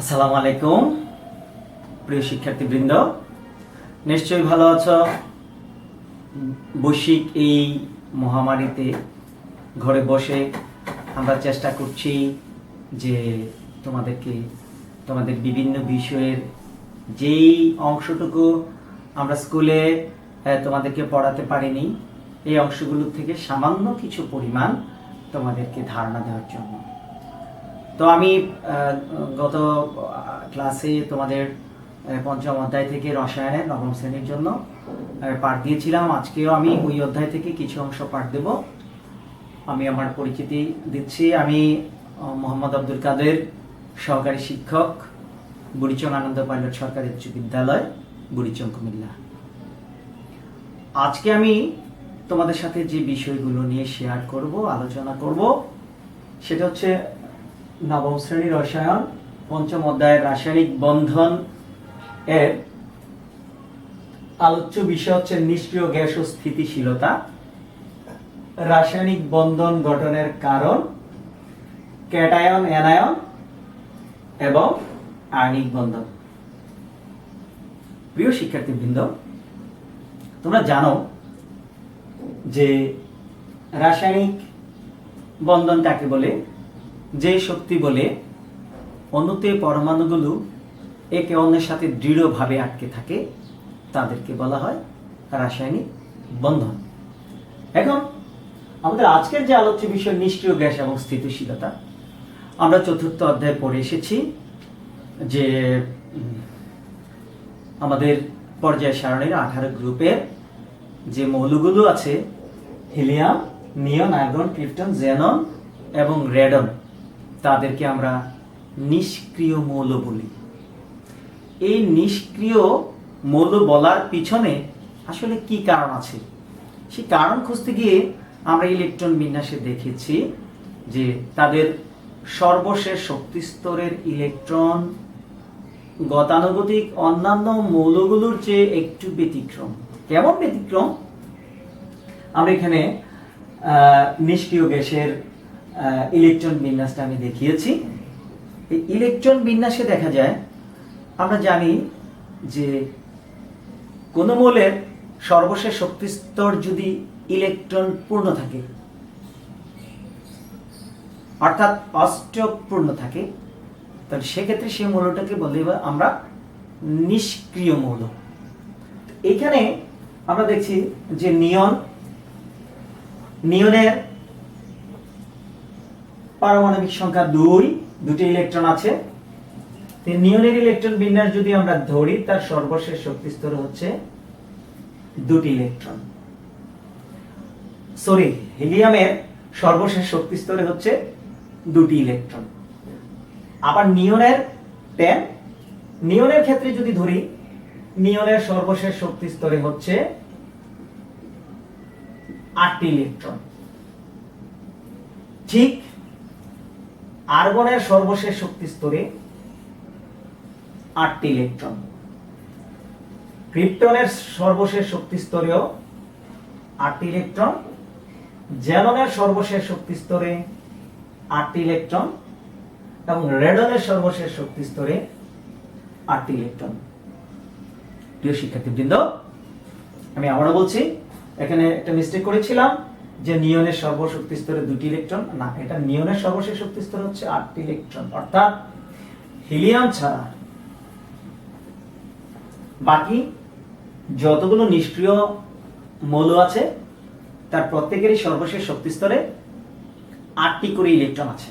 আসসালামু আলাইকুম প্রিয় শিক্ষার্থীবৃন্দ, নিশ্চয়ই ভালো আছো। বৈশ্বিক এই মহামারীতে ঘরে বসে আমরা চেষ্টা করছি যে তোমাদের বিভিন্ন বিষয়ের যেই অংশটুকু আমরা স্কুলে তোমাদেরকে পড়াতে পারিনি, এই অংশগুলোর থেকে সামান্য কিছু পরিমাণ তোমাদেরকে ধারণা দেওয়ার জন্য। তো আমি গত ক্লাসে তোমাদের পঞ্চম অধ্যায় থেকে রসায়নের নবম শ্রেণীর জন্য পাঠ দিয়েছিলাম। আজকেও আমি ওই অধ্যায় থেকে কিছু অংশ পাঠ দেব। আমি আমার পরিচিতি দিচ্ছি। আমি মোহাম্মদ আব্দুল কাদের, সহকারী শিক্ষক, বুড়িচং আনন্দ পাইলট সরকারি উচ্চ বিদ্যালয়, বুড়িচং, কুমিল্লা। আজকে আমি তোমাদের সাথে যে বিষয়গুলো নিয়ে শেয়ার করব, আলোচনা করব, সেটা হচ্ছে নবম শ্রেণীর রসায়ন পঞ্চম অধ্যায়ের রাসায়নিক বন্ধন এর আলোচ্য বিষয় হচ্ছে নিষ্ক্রিয় গ্যাস ও স্থিতিশীলতা, রাসায়নিক বন্ধন গঠনের কারণ, ক্যাটায়ন অ্যানায়ন এবং আয়নিক বন্ধন। প্রিয় শিক্ষার্থীবৃন্দ, তোমরা জানো যে রাসায়নিক বন্ধন কাকে বলে? যে শক্তি বলে অণুতে পরমাণুগুলো একে অন্যের সাথে দৃঢ়ভাবে আটকে থাকে তাদেরকে বলা হয় রাসায়নিক বন্ধন। এখন আমাদের আজকের যে আলোচ্য বিষয় নিষ্ক্রিয় গ্যাস এবং স্থিতিশীলতা, আমরা চতুর্থ অধ্যায়ে পড়ে এসেছি যে আমাদের পর্যায় সারণীর 18 গ্রুপের যে মৌলগুলো আছে, হিলিয়াম, নিয়ন, আর্গন, ক্রিপ্টন, জেনন এবং রেডন, তাদেরকে আমরা নিষ্ক্রিয় মৌল বলি। এই নিষ্ক্রিয় মৌল বলার পিছনে আসলে কি কারণ আছে, সেই কারণ খুঁজতে গিয়ে আমরা ইলেকট্রন বিন্যাসে দেখেছি যে তাদের সর্বশেষ শক্তি স্তরের ইলেকট্রন গতানুগতিক অন্যান্য মৌলগুলোর চেয়ে একটু ব্যতিক্রম। কেমন ব্যতিক্রম? আমরা এখানে নিষ্ক্রিয় গ্যাসের ইলেকট্রন বিন্যাসটা আমি দেখিয়েছি। এই ইলেকট্রন বিন্যাসে দেখা যায়, আমরা জানি যে কোন মৌলের সর্বশেষ শক্তি স্তর যদি ইলেকট্রন পূর্ণ থাকে, অর্থাৎ অষ্টক পূর্ণ থাকে, তাহলে সেক্ষেত্রে সেই মৌলটাকে বলে আমরা নিষ্ক্রিয় মৌল। এইখানে আমরা দেখছি যে নিয়নের পারমাণবিক সংখ্যা দুটি ইলেকট্রন আছে। নিয়নের ইলেকট্রন বিন্যাস যদি আমরা ধরি, তার সর্বশেষ শক্তি স্তর হচ্ছে দুটি ইলেকট্রন। হিলিয়ামের সর্বশেষ শক্তি স্তরে হচ্ছে দুটি ইলেকট্রন। আবার নিয়নের ক্ষেত্রে যদি ধরি, নিয়নের সর্বশেষ শক্তি স্তরে হচ্ছে 8টি ইলেকট্রন। ঠিক আর্গনের সর্বশেষ শক্তি স্তরে 8টি ইলেকট্রন, ক্রিপ্টনের সর্বশেষ শক্তি স্তরেও 8টি ইলেকট্রন, জ্যাননের সর্বশেষ শক্তি স্তরে 8টি ইলেকট্রন এবং রেডনের সর্বশেষ শক্তি স্তরে 8টি ইলেকট্রন। প্রিয় শিক্ষার্থীবৃন্দ, আমি আবারও বলছি, এখানে একটা মিস্টেক করেছিলাম যে নিয়নের সর্বশক্তি স্তরে দুটি ইলেকট্রন, না, এটা নিয়নের সর্বশেষ শক্তি স্তর হচ্ছে 8টি ইলেকট্রন। অর্থাৎ হিলিয়াম ছাড়া বাকি যতগুলো নিষ্ক্রিয় মৌল আছে তার প্রত্যেকেরই সর্বশেষ শক্তি স্তরে 8টি করে ইলেকট্রন আছে।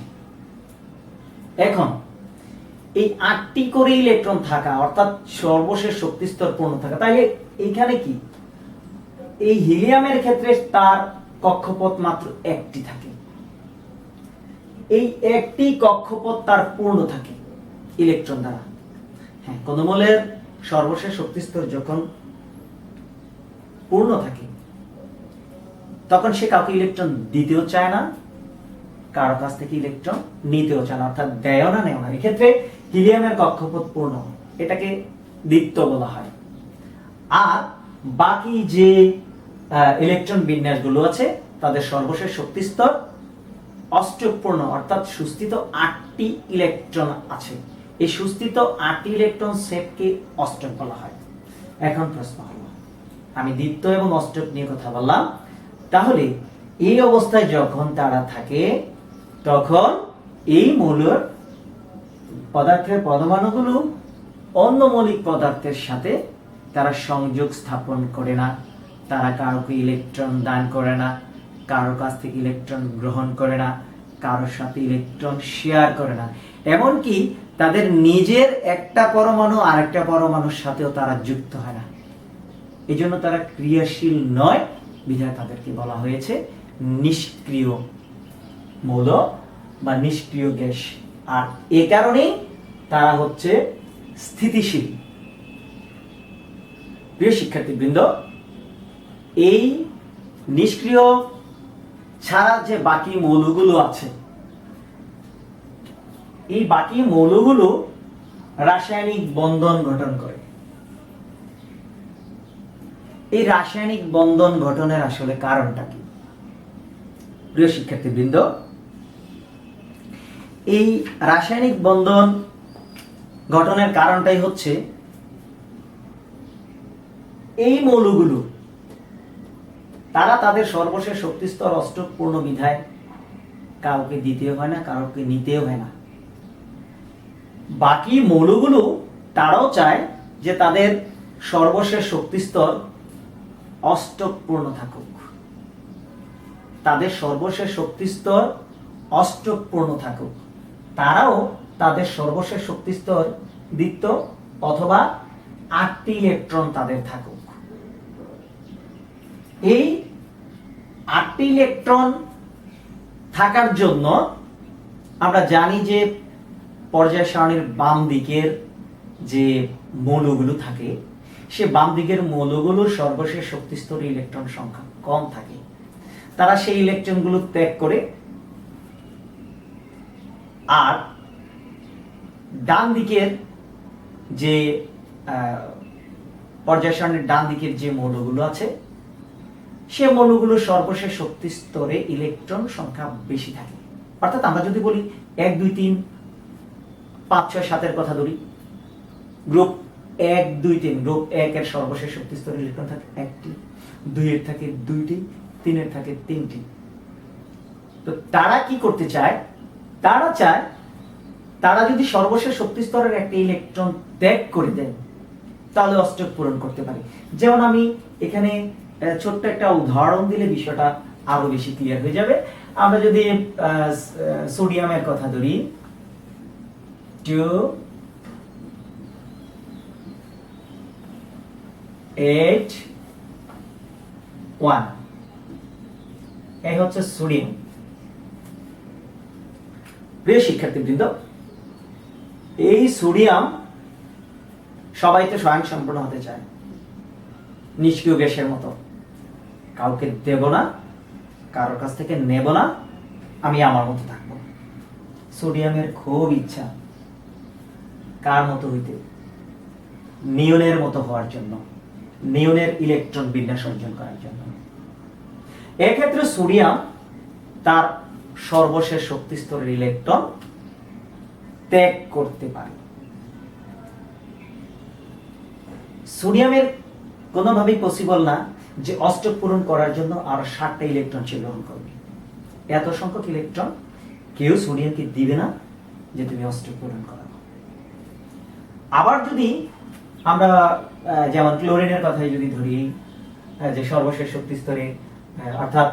এখন এই 8টি করে ইলেকট্রন থাকা, অর্থাৎ সর্বশেষ শক্তি স্তর পূর্ণ থাকা, তাইলে এইখানে কি এই হিলিয়ামের ক্ষেত্রে তার কক্ষপথ মাত্র একটি থাকে। এই একটি কক্ষপথ তার পূর্ণ থাকে ইলেকট্রন দ্বারা। হ্যাঁ, কোন মৌলের সর্বশেষ শক্তি স্তর যখন পূর্ণ থাকে, তখন সে কাউকে ইলেকট্রন দিতেও চায় না, কারো কাছ থেকে ইলেকট্রন নিতেও চায় না, অর্থাৎ দেয় না, নেয় না। এক্ষেত্রে হিলিয়ামের কক্ষপথ পূর্ণ, এটাকে দ্বিত্ব বলা হয়। আর বাকি যে ইলেকট্রন বিন্যাসগুলো আছে, তাদের সর্বশেষ শক্তি স্তর অষ্টকপূর্ণ, অর্থাৎ সুস্থিত 8টি ইলেকট্রন আছে। এই সুস্থিত 8টি ইলেকট্রন সেটকে অষ্টক বলা হয়। এখন প্রশ্ন হলো, আমি দ্বিতীয় এবং অষ্টক নিয়ে কথা বললাম, তাহলে এই অবস্থায় যখন তারা থাকে তখন এই মৌলের পদার্থের পরমাণুগুলো অন্য মৌলিক পদার্থের সাথে তারা সংযোগ স্থাপন করে না, তারা কাউকে ইলেকট্রন দান করে না, কারো কাছ থেকে ইলেকট্রন গ্রহণ করে না, কারোর সাথে ইলেকট্রন শেয়ার করে না, এমনকি তাদের নিজের একটা পরমাণু আরেকটা পরমাণুর সাথেও তারা যুক্ত হয় না। এই জন্য তারা ক্রিয়াশীল নয়, বিধায় তাদেরকে বলা হয়েছে নিষ্ক্রিয় মৌল বা নিষ্ক্রিয় গ্যাস। আর এ কারণেই তারা হচ্ছে স্থিতিশীল। প্রিয় শিক্ষার্থীবৃন্দ, এই নিষ্ক্রিয় ছাড়া যে বাকি মৌলগুলো আছে, এই বাকি মৌলগুলো রাসায়নিক বন্ধন গঠন করে। এই রাসায়নিক বন্ধন গঠনের আসলে কারণটা কি? প্রিয় শিক্ষার্থীবৃন্দ, এই রাসায়নিক বন্ধন গঠনের কারণটাই হচ্ছে এই মৌলগুলো তারা তাদের সর্বশেষ শক্তিস্তর অষ্টক পূর্ণ বিধায় কাউকে দিতেও হয় না, কাউকে নিতেও হয় না। বাকি মৌলগুলো তারাও চায় যে তাদের সর্বশেষ শক্তিস্তর অষ্টক পূর্ণ থাকুক, তাদের সর্বশেষ শক্তিস্তর অষ্টক পূর্ণ থাকুক। তারাও তাদের সর্বশেষ শক্তিস্তর দ্বিতীয় অথবা 8টি ইলেকট্রন তাদের থাকুক। এই 8টি ইলেকট্রন থাকার জন্য আমরা জানি যে পর্যায় সারণীর বাম দিকের যে মৌলগুলো থাকে, সে বাম দিকের মৌলগুলোর সর্বশেষ শক্তিস্তরে ইলেকট্রন সংখ্যা কম থাকে। তারা সেই ইলেকট্রনগুলো ত্যাগ করে আর ডান দিকের যে পর্যায় সারণীর ডান দিকের যে মৌলগুলো আছে, সে মৌলগুলোর সর্বশেষ শক্তি স্তরে ইলেকট্রন সংখ্যা বেশি থাকে। অর্থাৎ আমরা যদি বলি 1 2 3 5 6 7 এর কথা ধরি, গ্রুপ 1 2 3 গ্রুপ 1 এর সর্বশেষ শক্তি স্তরে ইলেকট্রন থাকে 1টি, 2 এর থাকে 2টি, 3 এর থাকে 3টি। তো তারা কি করতে চায়? তারা চায় তারা যদি সর্বশেষ শক্তি স্তরের একটা ইলেকট্রন ত্যাগ করে দেয় তাহলে অষ্টক পূরণ করতে পারে। যেমন আমি এখানে ছোট্ট একটা উদাহরণ দিলে বিষয়টা আরো বেশি ক্লিয়ার হয়ে যাবে। আমরা যদি সোডিয়ামের কথা ধরি, 2 8 1, এই হচ্ছে সোডিয়াম। প্রিয় শিক্ষার্থীবৃন্দ, এই সোডিয়াম সবাই তো স্বয়ংসম্পূর্ণ হতে চায়, নিষ্ক্রিয় গ্যাসের মতো, কাউকে দেব না, কারোর কাছ থেকে নেব না, আমি আমার মতো থাকব। সোডিয়ামের খুব ইচ্ছা কার মতো হইতে? নিয়নের মতো হওয়ার জন্য, নিয়নের ইলেকট্রন বিন্যাস অর্জন করার জন্য। এক্ষেত্রে সোডিয়াম তার সর্বশেষ শক্তি স্তরের ইলেকট্রন ত্যাগ করতে পারে। সোডিয়ামের কোনোভাবেই পসিবল না যে অষ্টক পূরণ করার জন্য আর 7টা ইলেকট্রন সে গ্রহণ করবে। এত সংখ্যক ইলেকট্রন কেউ সোডিয়ামকে দিবে না যে তুমি অষ্টক পূরণ করাবো। আবার যদি আমরা যেমন ক্লোরিনের কথাই যদি ধরি, যে সর্বশেষ শক্তি স্তরে অর্থাৎ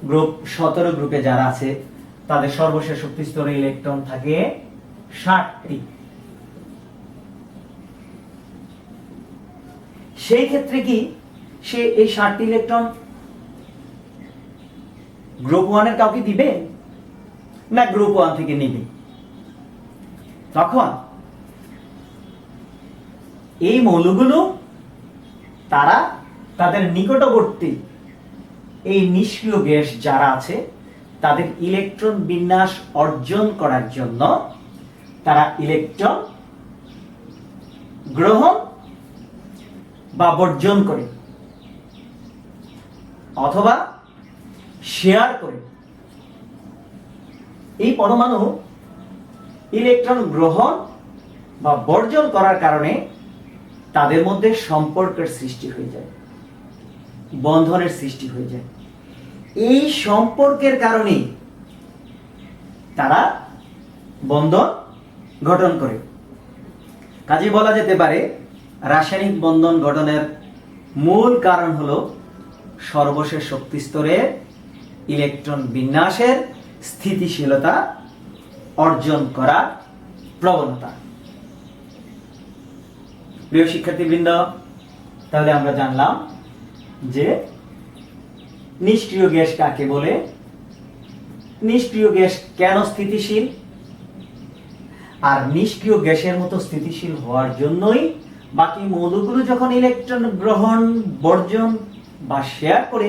গ্রুপ 17 গ্রুপে যারা আছে তাদের সর্বশেষ শক্তি স্তরে ইলেকট্রন থাকে 60টি। সেই ক্ষেত্রে কি সে এই 60টি ইলেকট্রন গ্রুপ 1 এর কাউকে দিবে না গ্রুপ 1 থেকে নেবে? তখন এই মৌলগুলো তারা তাদের নিকটবর্তী এই নিষ্ক্রিয় গ্যাস যারা আছে তাদের ইলেকট্রন বিন্যাস অর্জন করার জন্য তারা ইলেকট্রন গ্রহণ বা বর্জন করে অথবা শেয়ার করে। এই পরমাণু ইলেকট্রন গ্রহণ বা বর্জন করার কারণে তাদের মধ্যে সম্পর্কের সৃষ্টি হয়ে যায়, বন্ধনের সৃষ্টি হয়ে যায়। এই সম্পর্কের কারণেই তারা বন্ধন গঠন করে। কাজে বলা যেতে পারে রাসায়নিক বন্ধন গঠনের মূল কারণ হলো সর্বশেষ শক্তি স্তরে ইলেকট্রন বিন্যাসের স্থিতিশীলতা অর্জন করার প্রবণতা। প্রিয় শিক্ষার্থীবৃন্দ, তাহলে আমরা জানলাম যে নিষ্ক্রিয় গ্যাস কাকে বলে, নিষ্ক্রিয় গ্যাস কেন স্থিতিশীল, আর নিষ্ক্রিয় গ্যাসের মতো স্থিতিশীল হওয়ার জন্যই বাকি মৌলগুলো যখন ইলেকট্রন গ্রহণ, বর্জন বা শেয়ার করে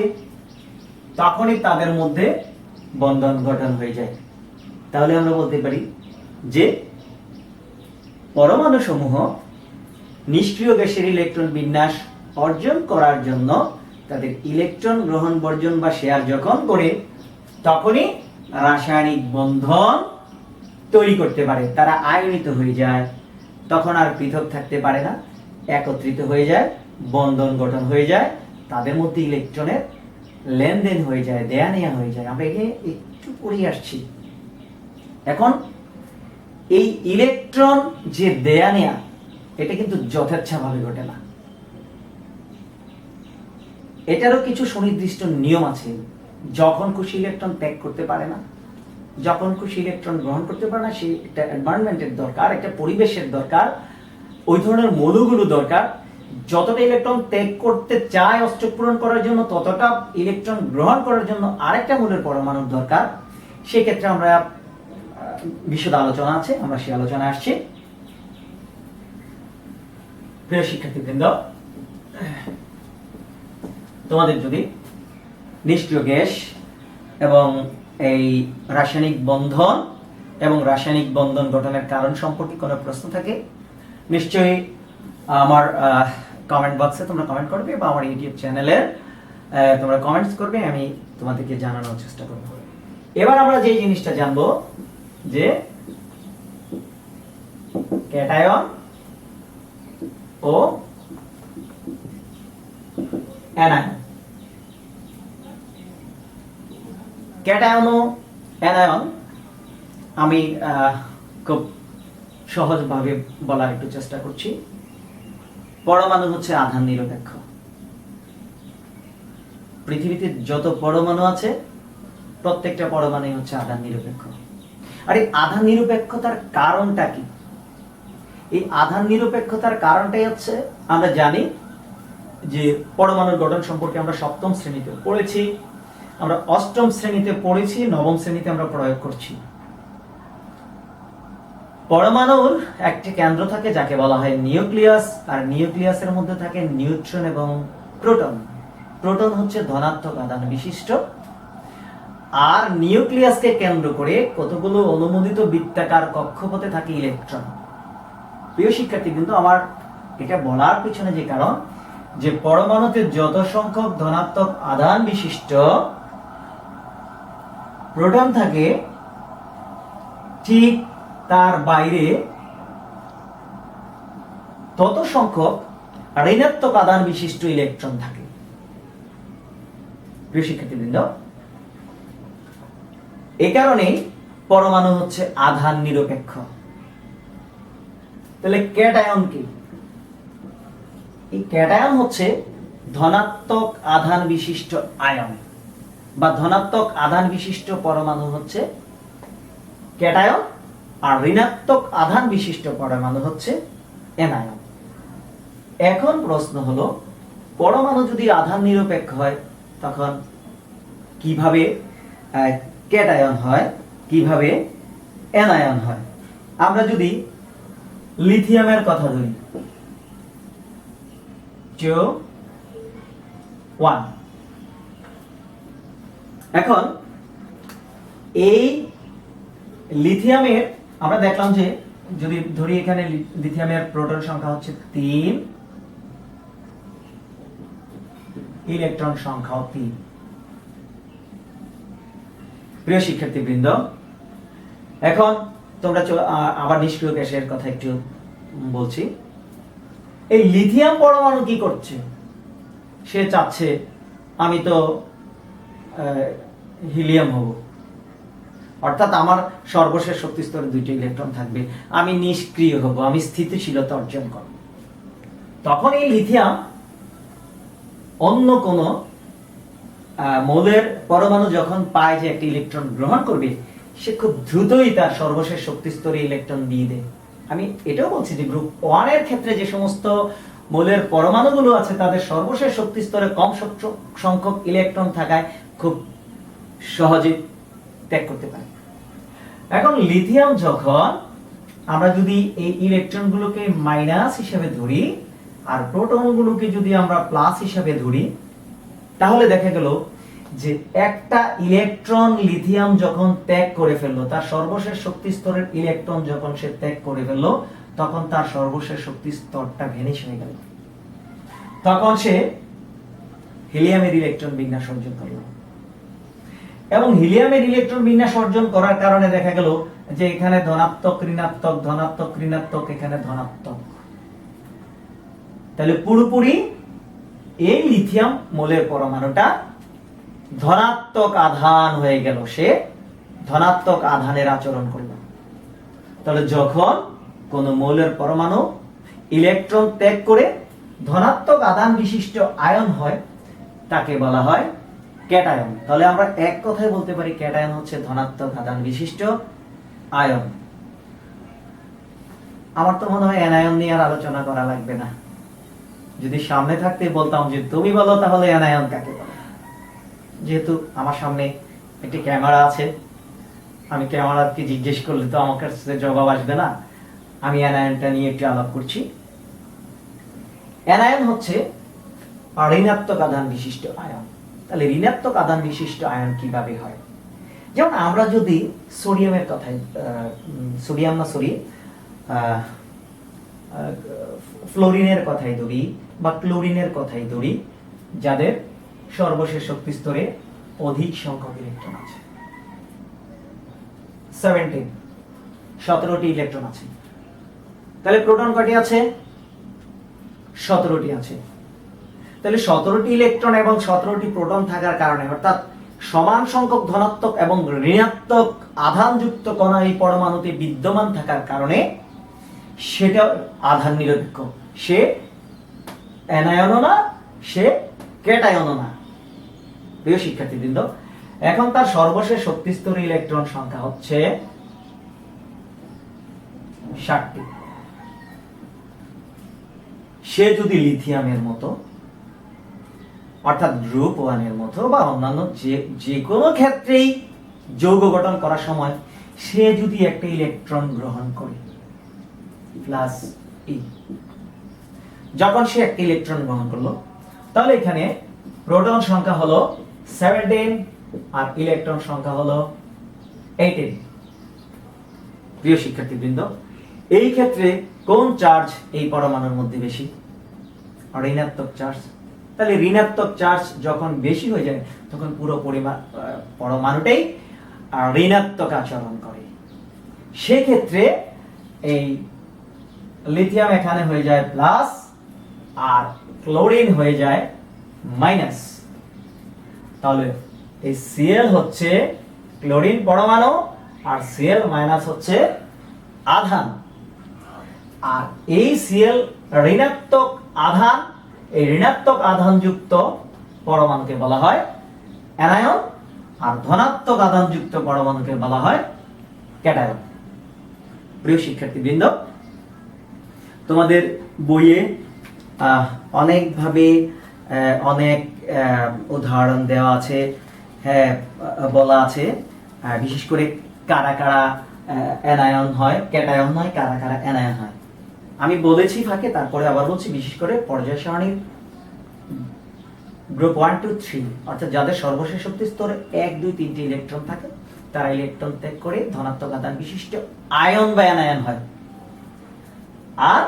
তখনই তাদের মধ্যে বন্ধন গঠন হয়ে যায়। তাহলে আমরা বলতে পারি যে পরমাণু সমূহ নিষ্ক্রিয় গ্যাসের ইলেকট্রন বিন্যাস অর্জন করার জন্য তাদের ইলেকট্রন গ্রহণ, বর্জন বা শেয়ার যখন করে তখনই রাসায়নিক বন্ধন তৈরি করতে পারে। তারা আয়নিত হয়ে যায়, তখন আর পৃথক থাকতে পারে না, একত্রিত হয়ে যায়, বন্ধন গঠন হয়ে যায়, তাদের মধ্যে ইলেকট্রনের লেনদেন হয়ে যায়, দেয়া নেয়া হয়ে যায়। আমরা এখানে একটু পড়ে আসছি। এখন এই ইলেকট্রন যে দেয়া নেয়া, এটা কিন্তু যথেচ্ছাভাবে ঘটে না, এটারও কিছু সুনির্দিষ্ট নিয়ম আছে। যখন খুশি ইলেকট্রন ত্যাগ করতে পারে না, যখন খুশি ইলেকট্রন গ্রহণ করতে পারে না, সেই একটা এনভায়রনমেন্টের দরকার, একটা পরিবেশের দরকার, ওই ধরনের মৌলগুলো দরকার। যতটা ইলেকট্রন ত্যাগ করতে চায় অষ্টক পূরণ করার জন্য, ততটা ইলেকট্রন গ্রহণ করার জন্য আরেকটা মৌলের পরমাণুর দরকার। সেক্ষেত্রে আমরা বিশদ আলোচনা আছে, আমরা সেই আলোচনায় আসছি। প্রিয় শিক্ষার্থীবৃন্দ, তোমাদের যদি নিষ্ক্রিয় গ্যাস এবং এই রাসায়নিক বন্ধন এবং রাসায়নিক বন্ধন গঠনের কারণ সম্পর্কে কোনো প্রশ্ন থাকে, নিশ্চয়ই আমার কমেন্ট বক্সে তোমরা কমেন্ট করবে বা আমার ইউটিউব চ্যানেলে তোমরা কমেন্টস করবে, আমি তোমাদেরকে জানানোর চেষ্টা করব। এবার আমরা যে জিনিসটা জানবো যে ক্যাটায়ন ও অ্যানায়ন। ক্যাটায়ন ও অ্যানায়ন আমি খুব সহজভাবে বলার একটু চেষ্টা করছি। পরমাণু হচ্ছে আধান নিরপেক্ষ। পৃথিবীতে যত পরমাণু আছে প্রত্যেকটা পরমাণুই হচ্ছে আধান নিরপেক্ষ। আর এই আধান নিরপেক্ষতার কারণটা কি? এই আধান নিরপেক্ষতার কারণটাই হচ্ছে, আমরা জানি যে পরমাণুর গঠন সম্পর্কে আমরা সপ্তম শ্রেণীতে পড়েছি, আমরা অষ্টম শ্রেণীতে পড়েছি, নবম শ্রেণীতে আমরা প্রয়োগ করছি। পরমাণুর একটি কেন্দ্র থাকে যাকে বলা হয় নিউক্লিয়াস, আর নিউক্লিয়াসের মধ্যে থাকে নিউট্রন এবং প্রোটন। প্রোটন হচ্ছে ধনাত্মক আধান বিশিষ্ট, আর নিউক্লিয়াসকে কেন্দ্র করে কতগুলো অনুমোদিত বৃত্তাকার কক্ষপথে থাকে ইলেকট্রন। প্রিয় শিক্ষার্থী, কিন্তু আমার এটা বলার পিছনে যে কারণ, যে পরমাণুতে যত সংখ্যক ধনাত্মক আধান বিশিষ্ট প্রোটন থাকে, ঠিক তার বাইরে তত সংখ্যক ঋণাত্মক আধান বিশিষ্ট ইলেকট্রন থাকে। প্রিয় শিক্ষার্থীবৃন্দ, এই কারণেই পরমাণু হচ্ছে আধান নিরপেক্ষ। তাহলে ক্যাটায়ন কি? এই ক্যাটায়ন হচ্ছে ধনাত্মক আধান বিশিষ্ট আয়ন বা ধনাত্মক আধান বিশিষ্ট পরমাণু হচ্ছে ক্যাটায়ন, আর ঋণাত্মক আধান বিশিষ্ট পরমাণু হচ্ছে অ্যানায়ন। এখন প্রশ্ন হলো, পরমাণু যদি আধান নিরপেক্ষ হয় তখন কিভাবে ক্যাটায়ন হয়, কিভাবে অ্যানায়ন হয়? আমরা যদি লিথিয়ামের কথা ধরি, 2 1, এখন এই লিথিয়ামের আমরা দেখলাম যে যদি ধরি এখানে লিথিয়ামের প্রোটন সংখ্যা হচ্ছে 3, ইলেকট্রন সংখ্যাও 3। প্রিয় শিক্ষার্থীবৃন্দ, এখন তোমরা আবার নিষ্ক্রিয় গ্যাসের কথা একটু বলছি। এই লিথিয়াম পরমাণু কি করছে, সে চাচ্ছে আমি তো হিলিয়াম হব, অর্থাৎ আমার সর্বশেষ শক্তি স্তরে 2টি ইলেকট্রন থাকবে, আমি নিষ্ক্রিয় হব, আমি স্থিতিশীলতা অর্জন করব। তখন এই লিথিয়াম অন্য কোন মৌলের পরমাণু যখন পায় যে একটি ইলেকট্রন গ্রহণ করবে, সে খুব দ্রুতই তার সর্বশেষ শক্তি স্তরে ইলেকট্রন দিয়ে দেয়। আমি এটাও বলছি যে গ্রুপ 1 এর ক্ষেত্রে যে সমস্ত মৌলের পরমাণুগুলো আছে তাদের সর্বশেষ শক্তি স্তরে কম সংখ্যক ইলেকট্রন থাকায় খুব সহজে ত্যাগ করতে পারে। এখন লিথিয়াম যখন আমরা যদি এই ইলেকট্রনগুলোকে মাইনাস হিসেবে ধরি আর প্রোটনগুলোকে যদি আমরা প্লাস হিসেবে ধরি, তাহলে দেখা গেল যে একটা ইলেকট্রন লিথিয়াম যখন ত্যাগ করে ফেললো, তার সর্বশেষ শক্তি স্তরের ইলেকট্রন যখন সে ত্যাগ করে ফেললো, তখন তার সর্বশেষ শক্তি স্তরটা ভ্যানিশ হয়ে গেল। তখন সে হিলিয়ামের ইলেকট্রন বিন্যাস অর্জন করলো এবং হিলিয়ামের ইলেকট্রন বিন্যাস অর্জন করার কারণে দেখা গেল যে এখানে ধনাত্মক ঋণাত্মক ধনাত্মক ঋণাত্মক, এখানে ধনাত্মক। তাহলে পুরোপুরি এই লিথিয়াম মৌলের পরমাণুটা ধনাত্মক আধান হয়ে গেল, সে ধনাত্মক আধানের আচরণ করল। তাহলে যখন কোন মৌলের পরমাণু ইলেকট্রন ত্যাগ করে ধনাত্মক আধান বিশিষ্ট আয়ন হয়, তাকে বলা হয় ক্যাটায়ন। তাহলে আমরা এক কথায় বলতে পারি ক্যাটায়ন হচ্ছে ধনাত্মক আধান বিশিষ্ট আয়ন। আমার তো মনে হয় অ্যানায়ন নিয়ে আর আলোচনা করা লাগবে না। যদি সামনে থাকতে বলতাম যে তুমি বলো তাহলে অ্যানায়ন কাকে বলে, যেহেতু আমার সামনে একটি ক্যামেরা আছে, আমি ক্যামেরাকে জিজ্ঞেস করলে তো আমার কাছে জবাব আসবে না, আমি অ্যানায়নটা নিয়ে একটু আলাপ করছি। অ্যানায়ন হচ্ছে ঋণাত্মক আধান বিশিষ্ট আয়ন। তাহলে ঋণাত্মক আধান বিশিষ্ট আয়ন কিভাবে হয়? যেমন আমরা যদি সোডিয়ামের কথাই ফ্লোরিনের কথাই ধরি বা ক্লোরিনের কথাই ধরি, যাদের সর্বশেষ শক্তি স্তরে অধিক সংখ্যক ইলেকট্রন আছে, 17টি ইলেকট্রন আছে। তাহলে প্রোটন কয়টি আছে? 17টি আছে। তাহলে 17টি ইলেকট্রন এবং 17টি প্রোটন থাকার কারণে, অর্থাৎ সমান সংখ্যক ধনাত্মক এবং ঋণাত্মক আধানযুক্ত কণা এই পরমাণুতে বিদ্যমান থাকার কারণে সেটা আধান নিরপেক্ষ, সে অ্যানায়নও না, সে ক্যাটায়নও না। প্রিয় শিক্ষার্থীবৃন্দ, এখন তার সর্বশেষ শক্তি স্তরে ইলেকট্রন সংখ্যা হচ্ছে 60টি। সে যদি লিথিয়ামের মতো, অর্থাৎ গ্রুপ 1 এর মতো বা অন্যান্য যে কোনো ক্ষেত্রেই যৌগ গঠন করার সময় সে যদি একটা ইলেকট্রন গ্রহণ করে প্লাস ই, যখন সে একটা ইলেকট্রন গ্রহণ করলো, তাহলে এখানে প্রোটন সংখ্যা হলো 17 আর ইলেকট্রন সংখ্যা হলো 18। প্রিয় শিক্ষার্থীবৃন্দ, এই ক্ষেত্রে কোন চার্জ এই পরমাণুর মধ্যে বেশি? ঋণাত্মক চার্জ। তাহলে ঋণাত্মক চার্জ যখন বেশি হয়ে যায় তখন পুরো পরমাণুটাই ঋণাত্মক আচরণ করে। সেক্ষেত্রে এই লিথিয়াম এখানে হয়ে যায় প্লাস আর ক্লোরিন হয়ে যায় মাইনাস। তাহলে এই Cl হচ্ছে ক্লোরিন পরমাণু আর Cl মাইনাস হচ্ছে আধান। আর এই Cl ঋণাত্মক আধান, এই ঋণাত্মক আধানযুক্ত পরমাণুকে বলা হয় অ্যানায়ন আর ধনাত্মক আধানযুক্ত পরমাণুকে বলা হয় ক্যাটায়ন। প্রিয় শিক্ষার্থীবৃন্দ, তোমাদের বইয়ে অনেকভাবে অনেক উদাহরণ দেওয়া আছে, হ্যাঁ বলা আছে, বিশেষ করে কারা কারা অ্যানায়ন হয়, ক্যাটায়ন হয়, কারা কারা অ্যানায়ন হয়। আমি বলেছি ফাঁকে, তারপরে আবার বলছি, বিশেষ করে পর্যায় সারণীর গ্রুপ 1, 2, 3 অর্থাৎ যাদের সর্বশেষ শক্তি স্তরে 1, 2, 3টি ইলেকট্রন থাকে, তারা ইলেকট্রন ত্যাগ করে ধনাত্মক আধান বিশিষ্ট আয়ন বা অ্যানায়ন হয়। আর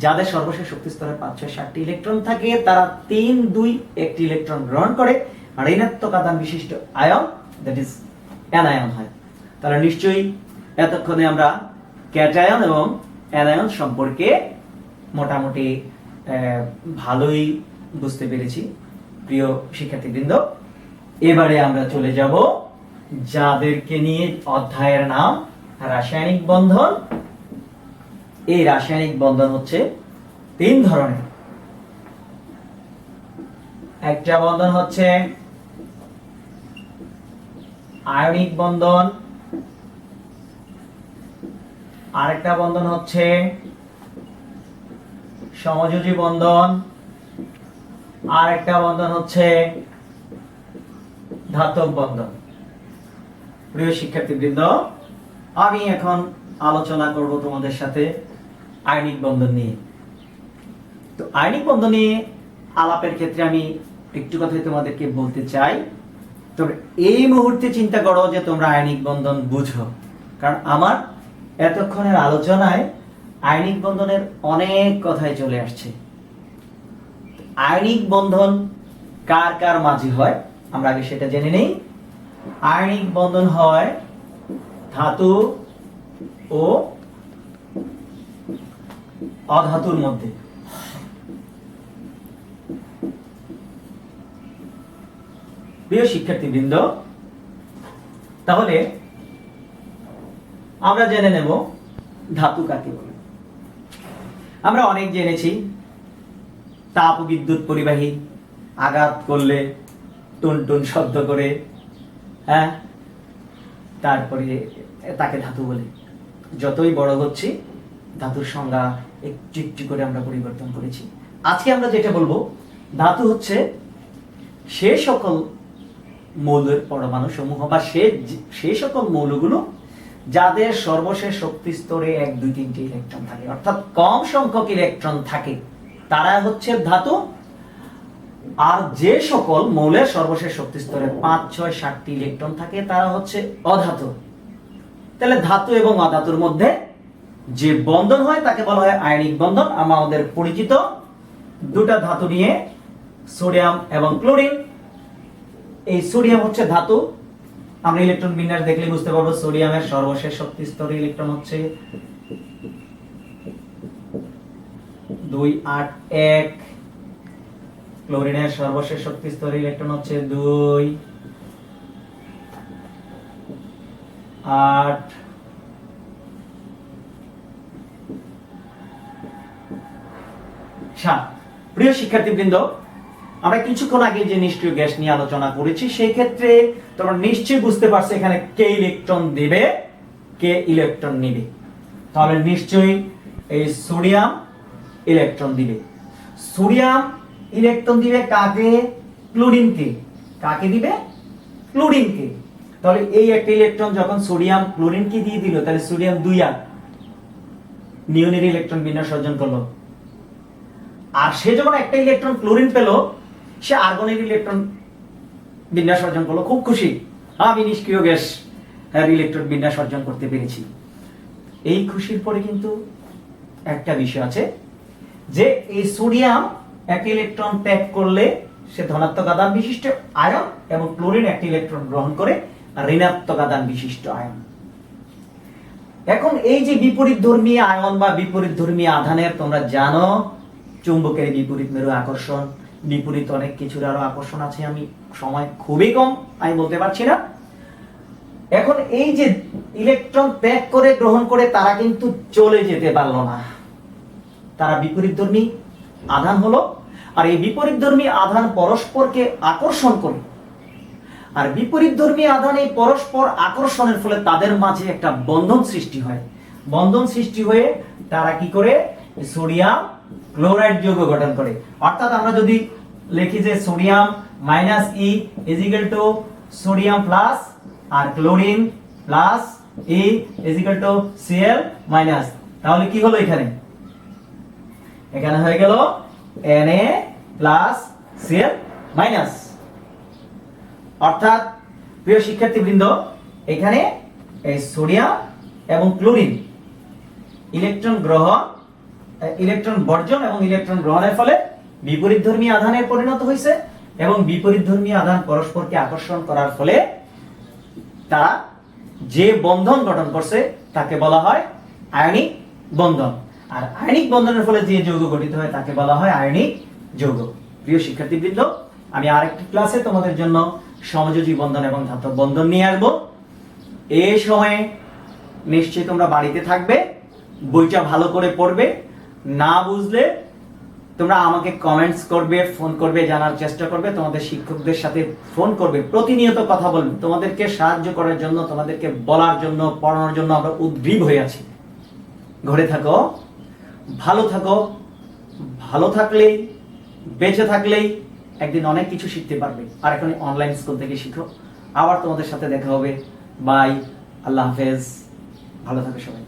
যাদের সর্বশেষ শক্তি স্তরে 5, 6, 7টি ইলেকট্রন থাকে, তারা 3, 2 একটি ইলেকট্রন গ্রহণ করে ঋণাত্মক আধান বিশিষ্ট আয়ন, দ্যাট ইজ অ্যানায়ন হয়। তাহলে নিশ্চয়ই এতক্ষণে আমরা ক্যাটায়ন এবং অ্যানায়ন সম্পর্কে মোটামুটি ভালোই বুঝতে পেরেছি প্রিয় শিক্ষার্থীবৃন্দ। এবারে আমরা চলে যাব যাদেরকে নিয়ে অধ্যায়ের নাম রাসায়নিক বন্ধন। এই রাসায়নিক বন্ধন হচ্ছে 3 ধরনের। একটা বন্ধন হচ্ছে আয়নিক বন্ধন, আরেকটা বন্ধন হচ্ছে সমযোজী বন্ধন, আরেকটা বন্ধন হচ্ছে ধাতব বন্ধন। প্রিয় শিক্ষার্থীবৃন্দ, আমি এখন আলোচনা করব তোমাদের সাথে আয়নিক বন্ধন নিয়ে। তো আয়নিক বন্ধন নিয়ে আলাপের ক্ষেত্রে আমি একটু কথাই তোমাদেরকে বলতে চাই। তবে এই মুহূর্তে চিন্তা করো যে তোমরা আয়নিক বন্ধন বুঝো, কারণ আমার এতক্ষণের আলোচনায় আয়নিক বন্ধনের অনেক কথাই চলে আসছে। আয়নিক বন্ধন কার কার মাঝে হয় আমরা আগে সেটা জেনে নেই। আয়নিক বন্ধন হয় ধাতু ও অধাতুর মধ্যে। প্রিয় শিক্ষার্থীবৃন্দ, তাহলে আমরা জেনে নেব ধাতু কাকে বলে। আমরা অনেক জেনেছি তাপ বিদ্যুৎ পরিবাহী, আঘাত করলে টুন টুন শব্দ করে, হ্যাঁ, তারপরে তাকে ধাতু বলে। যতই বড় হচ্ছে ধাতুর সংজ্ঞা একটু একটু করে আমরা পরিবর্তন করেছি। আজকে আমরা যেটা বলবো, ধাতু হচ্ছে সে সকল মৌলের পরমাণু সমূহ বা সে সকল মৌলগুলো যাদের সর্বশেষ শক্তি স্তরে 1, 2, 3টে ইলেকট্রন থাকে, অর্থাৎ কম সংখ্যক ইলেকট্রন থাকে, তারা হচ্ছে ধাতু। আর যে সকল মৌলের সর্বশেষ শক্তি স্তরে 5, 6, 7টি ইলেকট্রন থাকে তারা হচ্ছে অধাতু। তাহলে ধাতু এবং অধাতুর মধ্যে যে বন্ধন হয় তাকে বলা হয় আয়নিক বন্ধন। আমাদের পরিচিত দুটা ধাতু নিয়ে, সোডিয়াম এবং ক্লোরিন। এই সোডিয়াম হচ্ছে ধাতু। আমরা ইলেকট্রন বিন্যাস দেখলে বুঝতে পারবো সোডিয়ামের সর্বশেষ শক্তি স্তরে ইলেকট্রন হচ্ছে 2, 8, 1। ক্লোরিনের সর্বশেষ শক্তি স্তরে ইলেকট্রন হচ্ছে 2, 8। প্রিয় শিক্ষার্থীবৃন্দ, আমরা কিছুক্ষণ আগে যে নিষ্ক্রিয় গ্যাস নিয়ে আলোচনা করেছি, সেই ক্ষেত্রে তোমরা নিশ্চয়ই বুঝতে পারছো এখানে কে ইলেকট্রন দেবে, কে ইলেকট্রন নেবে। তাহলে নিশ্চয়ই এই সোডিয়াম ইলেকট্রন দিবে। সোডিয়াম ইলেকট্রন দিবে কাকে? ক্লোরিনকে। কাকে দিবে? ক্লোরিনকে। তাহলে এই একটা ইলেকট্রন যখন সোডিয়াম ক্লোরিনকে দিয়ে দিল, তাহলে সোডিয়াম 2 আর নিয়নের ইলেকট্রন বিন্যাস অর্জন করলো। আর সে যখন একটা ইলেকট্রন ক্লোরিন পেল, সে আর্গনের ইলেকট্রন বিন্যাস অর্জন করলো। খুব খুশি, আমি নিষ্ক্রিয় গ্যাস ইলেকট্রন বিন্যাস অর্জন করতে পেরেছি। এই খুশির পরে কিন্তু একটা বিষয় আছে যে এই সোডিয়াম একটা ইলেকট্রন ত্যাগ করলে সে ধনাত্মক আধান বিশিষ্ট আয়ন, এবং ক্লোরিন একটা ইলেকট্রন গ্রহণ করে ঋণাত্মক আধান বিশিষ্ট আয়ন। এখন এই যে বিপরীতধর্মী আয়ন বা বিপরীতধর্মী আধানের, তোমরা জানো চুম্বকের বিপরীত মেরু আকর্ষণ, বিপরীত অনেক কিছুর আরো আকর্ষণ আছে, আমি সময় খুবই কম, আমি বলতে পারছি না। এখন এই যে ইলেকট্রন ত্যাগ করে গ্রহণ করে তারা কিন্তু চলে যেতে পারলো না, তারা বিপরীতধর্মী আধান হলো। আর এই বিপরীতধর্মী আধান পরস্পরকে আকর্ষণ করে, আর বিপরীতধর্মী আধান এই পরস্পর আকর্ষণের ফলে তাদের মাঝে একটা বন্ধন সৃষ্টি হয়। বন্ধন সৃষ্টি হয়ে তারা কি করে? সোডিয়াম ক্লোরাইড যৌগ গঠন করে। অর্থাৎ আমরা যদি লিখি যে sodium minus e is equal to sodium plus আর chlorine plus e is equal to CL minus, তাহলে কি হলো? এখানে এখানে হয়ে গেল Na প্লাস সিএল মাইনাস। অর্থাৎ প্রিয় শিক্ষার্থীবৃন্দ, এখানে এই সোডিয়াম এবং ক্লোরিন ইলেকট্রন গ্রহণ, ইলেকট্রন বর্জন এবং ইলেকট্রন গ্রহণের ফলে বিপরীতধর্মী আধানে পরিণত হয়েছে, এবং বিপরীতধর্মী আধান পরস্পরকে আকর্ষণ করার ফলে তারা যে বন্ধন গঠন করছে তাকে বলা হয় আয়নিক বন্ধন। আর আয়নিক বন্ধনের ফলে যে যৌগ গঠিত হয় তাকে বলা হয় আয়নিক যৌগ। প্রিয় শিক্ষার্থীবৃন্দ, আমি আরেকটি ক্লাসে তোমাদের জন্য সমযোজী বন্ধন এবং ধাতব বন্ধন নিয়ে আসবো। এই সময়ে নিশ্চয়ই তোমরা বাড়িতে থাকবে, বইটা ভালো করে পড়বে। না বুঝলে তোমরা আমাকে কমেন্টস করবে, ফোন করবে, জানার চেষ্টা করবে, তোমাদের শিক্ষকদের সাথে ফোন করবে, প্রতিনিয়ত কথা বলবে। তোমাদেরকে সাহায্য করার জন্য, তোমাদেরকে বলার জন্য, পড়ানোর জন্য আমরা উদ্গ্রীব হয়ে আছি। ঘরে থাকো, ভালো থাকো। ভালো থাকলেই, বেঁচে থাকলেই একদিন অনেক কিছু শিখতে পারবে। আর এখন অনলাইন স্কুল থেকে শিখো। আবার তোমাদের সাথে দেখা হবে। বাই, আল্লাহ হাফেজ, ভালো থাকো সবাই।